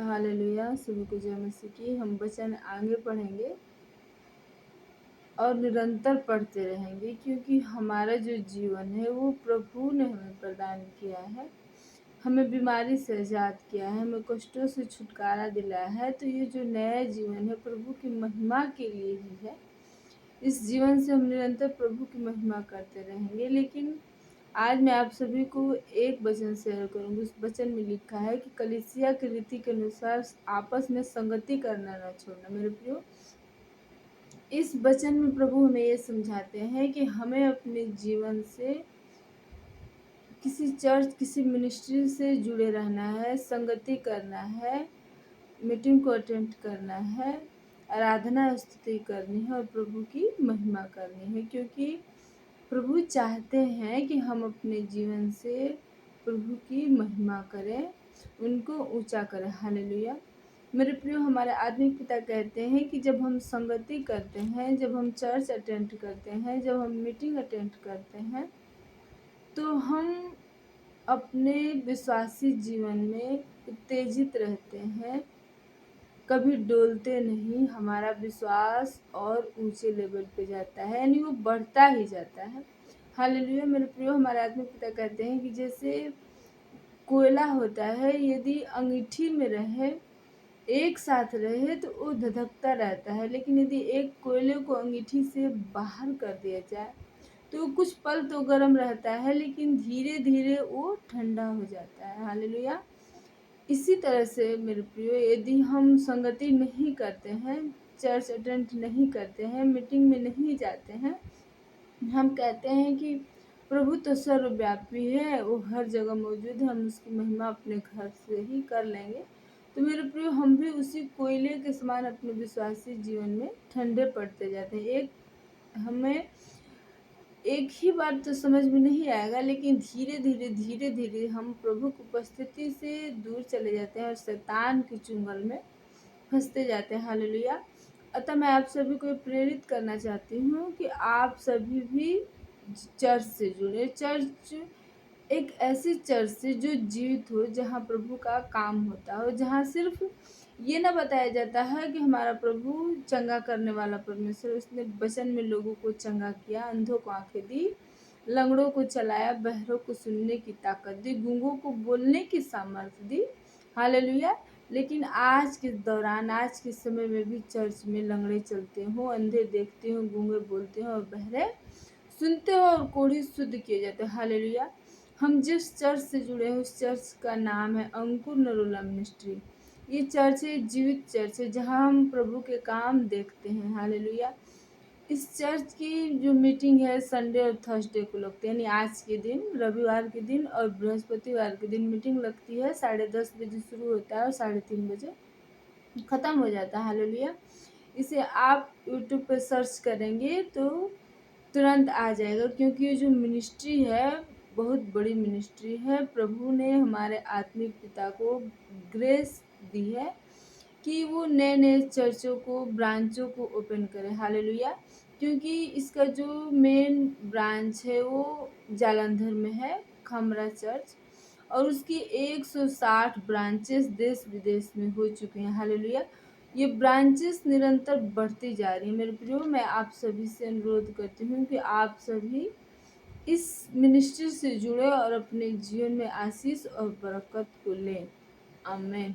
Hallelujah. सभी को जय मसीह की। हम वचन आगे पढ़ेंगे और निरंतर पढ़ते रहेंगे, क्योंकि हमारा जो जीवन है वो प्रभु ने हमें प्रदान किया है। हमें बीमारी से आज़ाद किया है, हमें कष्टों से छुटकारा दिलाया है। तो ये जो नया जीवन है प्रभु की महिमा के लिए ही है। इस जीवन से हम निरंतर प्रभु की महिमा करते रहेंगे। लेकिन आज मैं आप सभी को एक वचन शेयर करूंगी। उस वचन में लिखा है कि कलीसिया की रीति के अनुसार आपस में संगति करना न छोड़ना। मेरे प्रियो, इस वचन में प्रभु हमें ये समझाते हैं कि हमें अपने जीवन से किसी चर्च, किसी मिनिस्ट्री से जुड़े रहना है, संगति करना है, मीटिंग को अटेंड करना है, आराधना स्तुति करनी है और प्रभु की महिमा करनी है। क्योंकि प्रभु चाहते हैं कि हम अपने जीवन से प्रभु की महिमा करें, उनको ऊंचा करें। हालेलुया। मेरे प्रियो, हमारे आत्मिक पिता कहते हैं कि जब हम संगति करते हैं, जब हम चर्च अटेंड करते हैं, जब हम मीटिंग अटेंड करते हैं, तो हम अपने विश्वासी जीवन में उत्तेजित रहते हैं, कभी डोलते नहीं। हमारा विश्वास और ऊंचे लेवल पे जाता है, यानी वो बढ़ता ही जाता है। हालेलुया। मेरे प्रियो, हमारे आत्मिक पिता कहते हैं कि जैसे कोयला होता है, यदि अंगीठी में रहे, एक साथ रहे तो वो धधकता रहता है। लेकिन यदि एक कोयले को अंगीठी से बाहर कर दिया जाए तो कुछ पल तो गर्म रहता है, लेकिन धीरे धीरे वो ठंडा हो जाता है। हालेलुया। इसी तरह से मेरे प्रियो, यदि हम संगति नहीं करते हैं, चर्च अटेंड नहीं करते हैं, मीटिंग में नहीं जाते हैं, हम कहते हैं कि प्रभु तो सर्वव्यापी है, वो हर जगह मौजूद है, हम उसकी महिमा अपने घर से ही कर लेंगे। तो मेरे प्रियो, हम भी उसी कोयले के समान अपने विश्वासी जीवन में ठंडे पड़ते जाते हैं। हमें एक ही बार तो समझ में नहीं आएगा, लेकिन धीरे धीरे हम प्रभु की उपस्थिति से दूर चले जाते हैं और शैतान की चुंगल में फंसते जाते हैं। हालेलुया। अतः मैं आप सभी को प्रेरित करना चाहती हूँ कि आप सभी भी चर्च से जुड़े। चर्च एक ऐसी चर्च से जो जीवित हो, जहाँ प्रभु का काम होता हो, जहाँ सिर्फ ये ना बताया जाता है कि हमारा प्रभु चंगा करने वाला परमेश्वर, उसने वचन में लोगों को चंगा किया, अंधों को आंखें दी, लंगड़ों को चलाया, बहरों को सुनने की ताकत दी, गूंगों को बोलने की सामर्थ्य दी। हालेलुया। लेकिन आज के दौरान, आज के समय में भी चर्च में लंगड़े चलते हो, अंधे देखते हो, गूंगे बोलते हो और बहरे सुनते हो और कोढ़ी शुद्ध किए जाते हैं। हालेलुया। हम जिस चर्च से जुड़े हैं उस चर्च का नाम है अंकुर नरोला मिनिस्ट्री। ये चर्च है, जीवित चर्च है, जहाँ हम प्रभु के काम देखते हैं। हालेलुया। इस चर्च की जो मीटिंग है संडे और थर्सडे को लगती है, यानी आज के दिन, रविवार के दिन और बृहस्पतिवार के दिन मीटिंग लगती है। 10:30 बजे शुरू होता है और 3:30 बजे ख़त्म हो जाता है। हालेलुया। इसे आप यूट्यूब पे सर्च करेंगे तो तुरंत आ जाएगा, क्योंकि ये जो मिनिस्ट्री है बहुत बड़ी मिनिस्ट्री है। प्रभु ने हमारे आत्मिक पिता को ग्रेस दी है कि वो नए नए चर्चों को, ब्रांचों को ओपन करे। हालेलुया। क्योंकि इसका जो मेन ब्रांच है वो जालंधर में है, खमरा चर्च, और उसकी 160 ब्रांचेस देश विदेश में हो चुके हैं। हालेलुया। ये ब्रांचेस निरंतर बढ़ती जा रही है। मेरे प्रियो, मैं आप सभी से अनुरोध करती हूँ कि आप सभी इस मिनिस्ट्री से जुड़े और अपने जीवन में आशीष और बरकत को लें। आमीन।